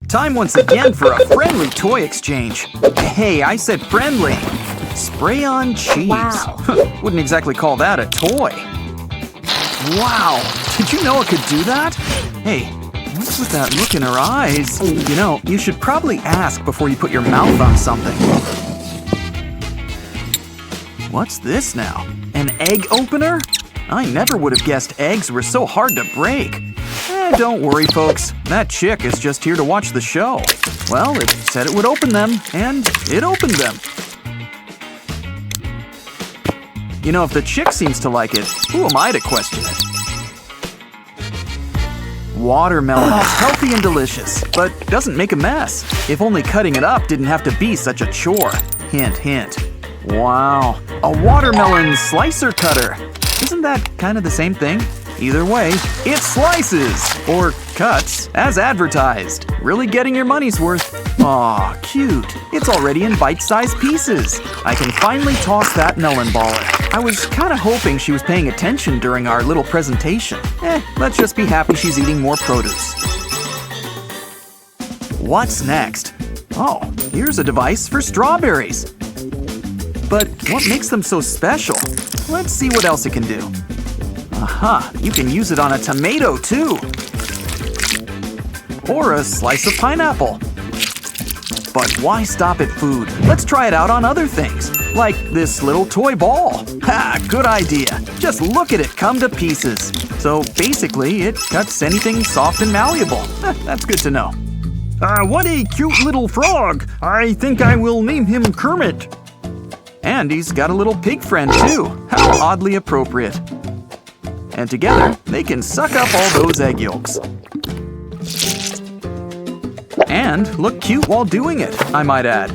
Time once again for a friendly toy exchange. Hey, I said friendly. Spray-on cheese. Wow. Wouldn't exactly call that a toy. Wow, did you know it could do that? Hey, what's with that look in her eyes? You know, you should probably ask before you put your mouth on something. What's this now? An egg opener? I never would have guessed eggs were so hard to break. Don't worry, folks. That chick is just here to watch the show. Well, it said it would open them, and it opened them. You know, if the chick seems to like it, who am I to question it? Watermelon is healthy and delicious, but doesn't make a mess. If only cutting it up didn't have to be such a chore. Hint, hint. Wow, a watermelon slicer cutter. Isn't that kind of the same thing? Either way, it slices, or cuts, as advertised. Really getting your money's worth. Aw, cute. It's already in bite-sized pieces. I can finally toss that melon baller. I was kind of hoping she was paying attention during our little presentation. Let's just be happy she's eating more produce. What's next? Oh, here's a device for strawberries. But what makes them so special? Let's see what else it can do. Aha, you can use it on a tomato too. Or a slice of pineapple. But why stop at food? Let's try it out on other things, like this little toy ball. Ha, good idea. Just look at it come to pieces. So basically, it cuts anything soft and malleable. That's good to know. What a cute little frog. I think I will name him Kermit. And he's got a little pig friend too. How oddly appropriate. And together, they can suck up all those egg yolks. And look cute while doing it, I might add.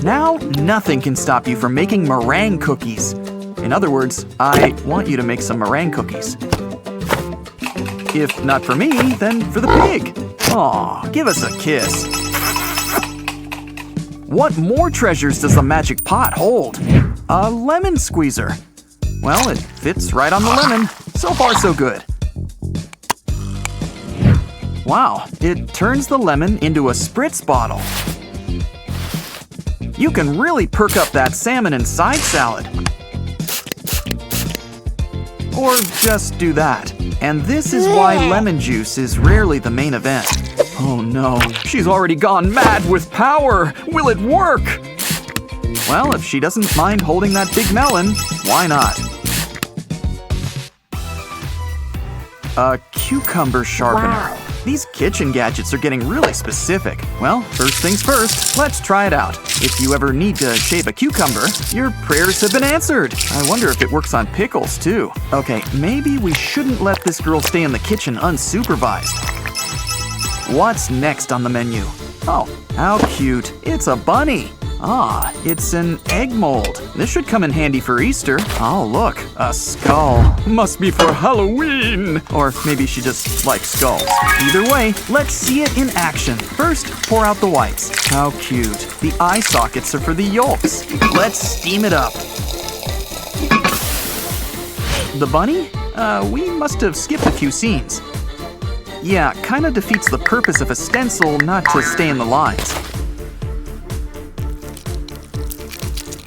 Now, nothing can stop you from making meringue cookies. In other words, I want you to make some meringue cookies. If not for me, then for the pig. Aw, give us a kiss. What more treasures does the magic pot hold? A lemon squeezer. Well, it fits right on the lemon. So far, so good. Wow, it turns the lemon into a spritz bottle. You can really perk up that salmon and side salad. Or just do that. And this is why lemon juice is rarely the main event. Oh no, she's already gone mad with power! Will it work? Well, if she doesn't mind holding that big melon, why not? A cucumber sharpener. Wow. These kitchen gadgets are getting really specific. Well, first things first, let's try it out. If you ever need to shave a cucumber, your prayers have been answered. I wonder if it works on pickles too. Okay, maybe we shouldn't let this girl stay in the kitchen unsupervised. What's next on the menu? Oh, how cute. It's a bunny. Ah, it's an egg mold. This should come in handy for Easter. Oh, look, a skull. Must be for Halloween. Or maybe she just likes skulls. Either way, let's see it in action. First, pour out the whites. How cute. The eye sockets are for the yolks. Let's steam it up. The bunny? We must have skipped a few scenes. Yeah, kinda defeats the purpose of a stencil not to stay in the lines.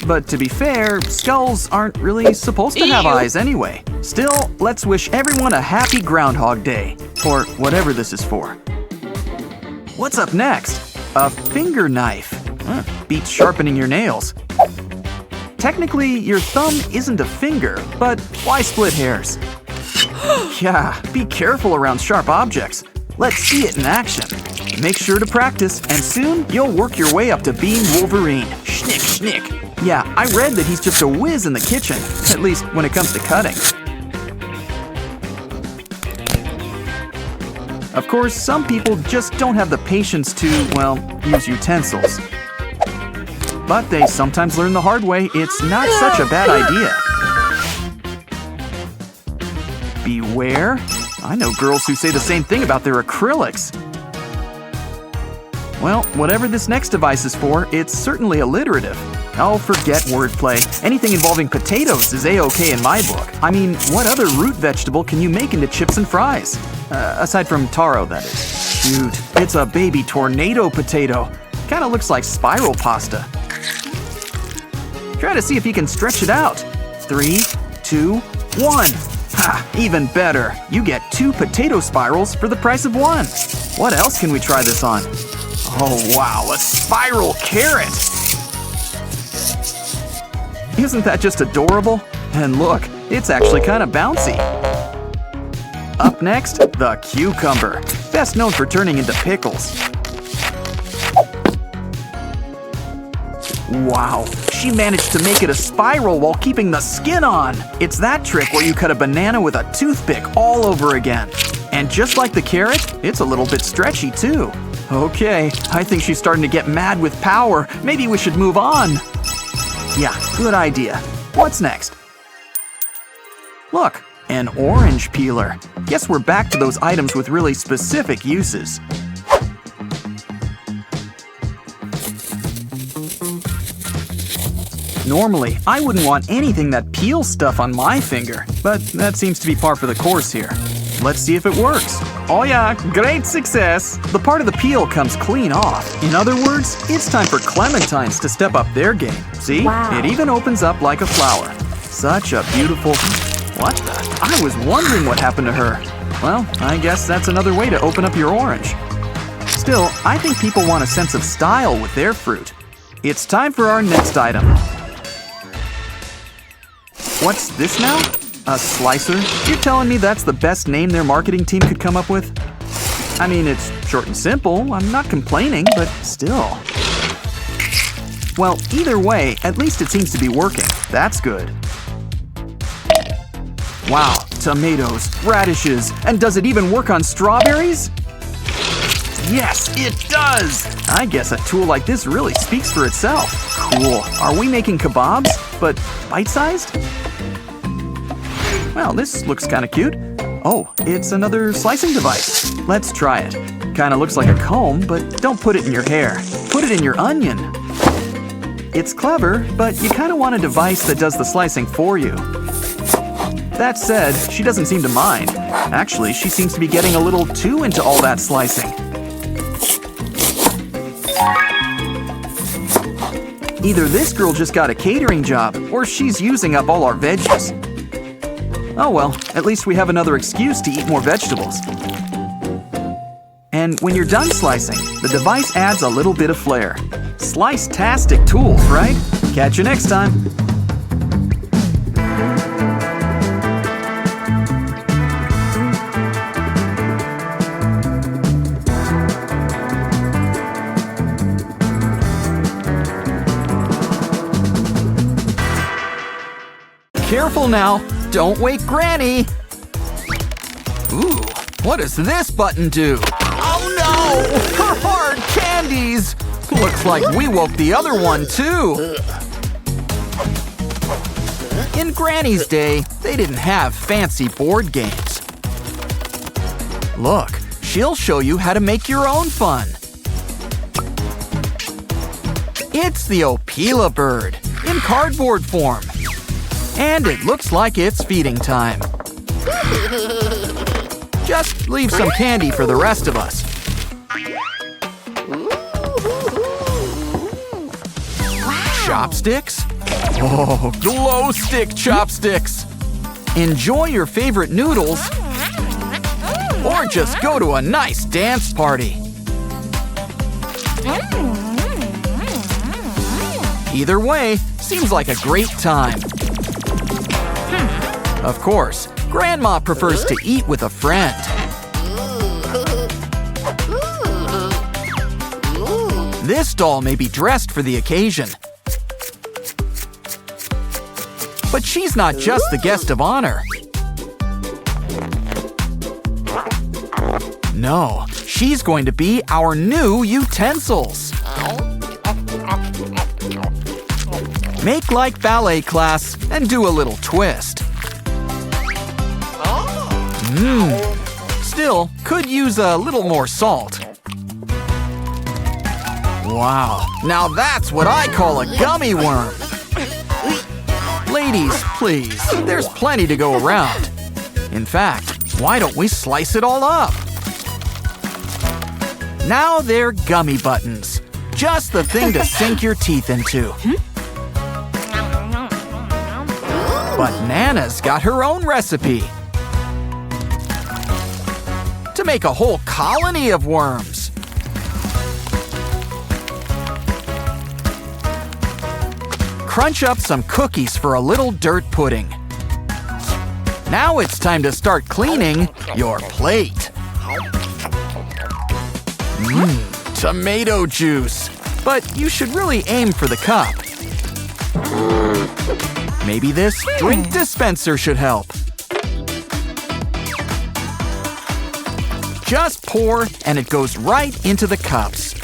But to be fair, skulls aren't really supposed to have eyes anyway. Still, let's wish everyone a happy Groundhog Day. Or whatever this is for. What's up next? A finger knife. Beats sharpening your nails. Technically, your thumb isn't a finger, but why split hairs? Yeah, be careful around sharp objects. Let's see it in action. Make sure to practice, and soon you'll work your way up to being Wolverine. Schnick, schnick. Yeah, I read that he's just a whiz in the kitchen, at least when it comes to cutting. Of course, some people just don't have the patience to, well, use utensils. But they sometimes learn the hard way it's not such a bad idea. Beware? I know girls who say the same thing about their acrylics. Well, whatever this next device is for, it's certainly alliterative. Oh, forget wordplay. Anything involving potatoes is A-OK in my book. I mean, what other root vegetable can you make into chips and fries? Aside from taro, that is. Dude, it's a baby tornado potato. Kinda looks like spiral pasta. Try to see if you can stretch it out. 3, 2, 1. Ha! Even better. You get 2 potato spirals for the price of 1. What else can we try this on? Oh wow, a spiral carrot! Isn't that just adorable? And look, it's actually kind of bouncy. Up next, the cucumber, best known for turning into pickles. Wow, she managed to make it a spiral while keeping the skin on. It's that trick where you cut a banana with a toothpick all over again. And just like the carrot, it's a little bit stretchy too. Okay, I think she's starting to get mad with power. Maybe we should move on. Yeah, good idea. What's next? Look, an orange peeler. Guess we're back to those items with really specific uses. Normally, I wouldn't want anything that peels stuff on my finger, but that seems to be par for the course here. Let's see if it works. Oh yeah, great success! The part of the peel comes clean off. In other words, it's time for clementines to step up their game. See? Wow. It even opens up like a flower. Such a beautiful... What the? I was wondering what happened to her. Well, I guess that's another way to open up your orange. Still, I think people want a sense of style with their fruit. It's time for our next item. What's this now? A slicer? You're telling me that's the best name their marketing team could come up with? I mean, it's short and simple. I'm not complaining, but still. Well, either way, at least it seems to be working. That's good. Wow, tomatoes, radishes, and does it even work on strawberries? Yes, it does! I guess a tool like this really speaks for itself. Cool. Are we making kebabs, but bite-sized? Well, this looks kind of cute. Oh, it's another slicing device. Let's try it. Kinda looks like a comb, but don't put it in your hair. Put it in your onion. It's clever, but you kinda want a device that does the slicing for you. That said, she doesn't seem to mind. Actually, she seems to be getting a little too into all that slicing. Either this girl just got a catering job, or she's using up all our veggies. Oh well, at least we have another excuse to eat more vegetables. And when you're done slicing, the device adds a little bit of flair. Slice-tastic tools, right? Catch you next time. Careful now, don't wake Granny! Ooh, what does this button do? Oh no! Her hard candies! Looks like we woke the other one too! In Granny's day, they didn't have fancy board games. Look, she'll show you how to make your own fun. It's the Opila bird, in cardboard form. And it looks like it's feeding time. Just leave some candy for the rest of us. Wow. Chopsticks? Oh, glow stick chopsticks! Enjoy your favorite noodles, or just go to a nice dance party. Either way, seems like a great time. Of course, Grandma prefers to eat with a friend. This doll may be dressed for the occasion. But she's not just the guest of honor. No, she's going to be our new utensils. Make like ballet class and do a little twist. Still, could use a little more salt. Wow, now that's what I call a gummy worm. Ladies, please, there's plenty to go around. In fact, Why don't we slice it all up? Now they're gummy buttons. Just the thing to sink your teeth into. But Nana's got her own recipe. To make a whole colony of worms. Crunch up some cookies for a little dirt pudding. Now it's time to start cleaning your plate. Tomato juice. But you should really aim for the cup. Maybe this drink dispenser should help. Just pour and it goes right into the cups.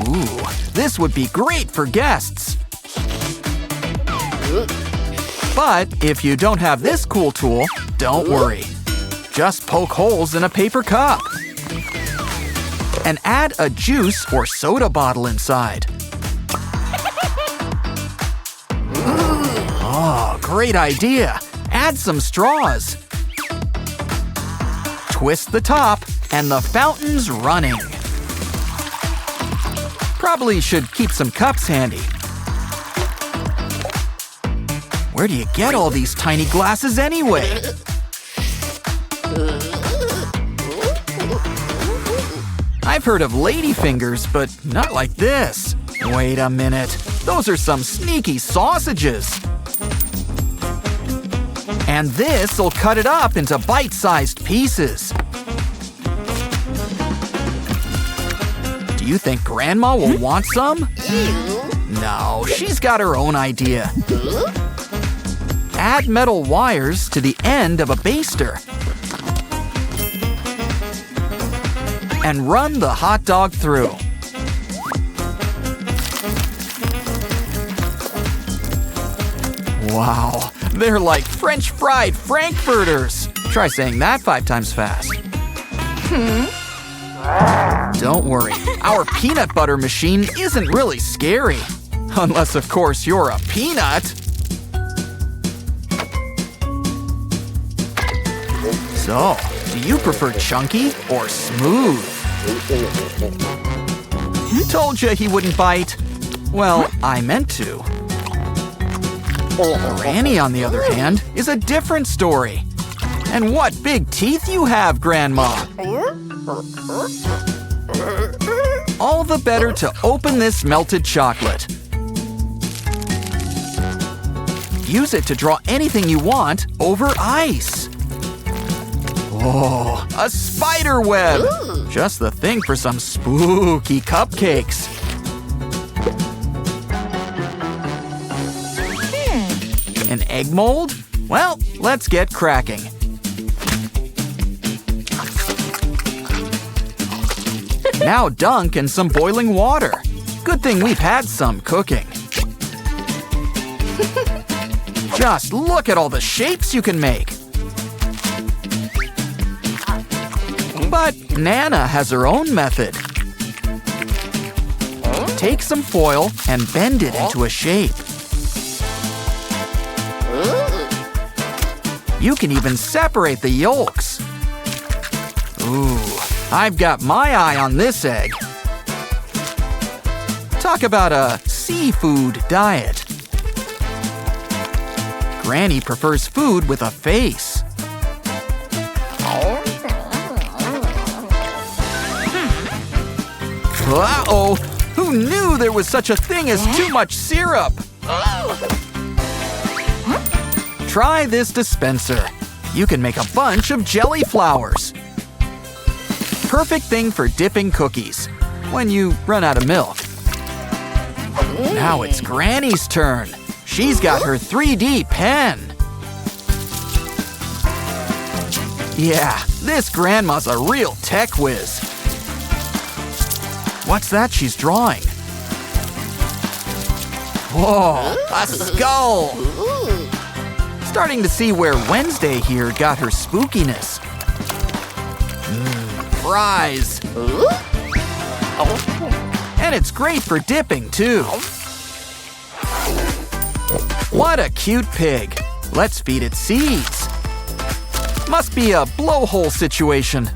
Ooh, this would be great for guests. But if you don't have this cool tool, don't worry. Just poke holes in a paper cup. And add a juice or soda bottle inside. Oh, great idea! Add some straws. Twist the top, and the fountain's running. Probably should keep some cups handy. Where do you get all these tiny glasses anyway? I've heard of ladyfingers, but not like this. Wait a minute. Those are some sneaky sausages. And this'll cut it up into bite-sized pieces. Do you think Grandma will want some? No, she's got her own idea. Add metal wires to the end of a baster. And run the hot dog through. Wow, they're like French fried Frankfurters. Try saying that 5 times fast. Don't worry, our peanut butter machine isn't really scary. Unless, of course, you're a peanut. So, do you prefer chunky or smooth? Told you he wouldn't bite. Well, I meant to. Granny, on the other hand, is a different story. And what big teeth you have, Grandma! All the better to open this melted chocolate. Use it to draw anything you want over ice. Oh, a spider web! Just the thing for some spooky cupcakes. An egg mold? Well, let's get cracking. Now dunk in some boiling water. Good thing we've had some cooking. Just look at all the shapes you can make. But Nana has her own method. Take some foil and bend it into a shape. You can even separate the yolks. Ooh, I've got my eye on this egg. Talk about a seafood diet. Granny prefers food with a face. Uh-oh! Who knew there was such a thing as too much syrup? Try this dispenser. You can make a bunch of jelly flowers. Perfect thing for dipping cookies when you run out of milk. Now it's Granny's turn. She's got her 3D pen. Yeah, this Grandma's a real tech whiz. What's that she's drawing? Whoa, a skull! Starting to see where Wednesday here got her spookiness. Fries! And it's great for dipping, too. What a cute pig. Let's feed it seeds. Must be a blowhole situation.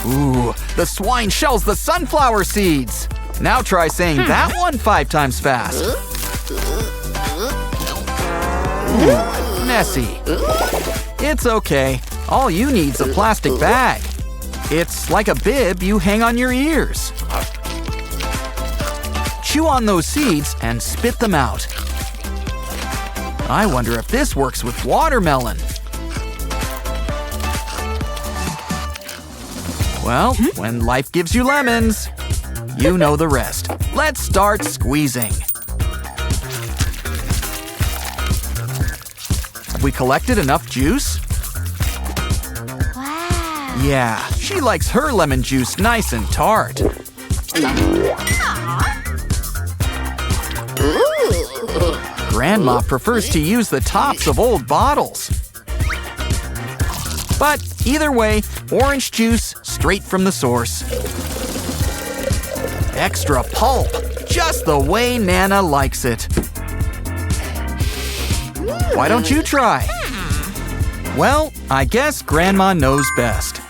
Ooh, the swine shells the sunflower seeds. Now try saying that one 5 times fast. Ooh, messy. It's okay. All you need's a plastic bag. It's like a bib you hang on your ears. Chew on those seeds and spit them out. I wonder if this works with watermelon. Well, when life gives you lemons, you know the rest. Let's start squeezing. Have we collected enough juice? Wow. Yeah, she likes her lemon juice nice and tart. Grandma prefers to use the tops of old bottles. But either way, orange juice straight from the source. Extra pulp, just the way Nana likes it. Why don't you try? Well, I guess Grandma knows best.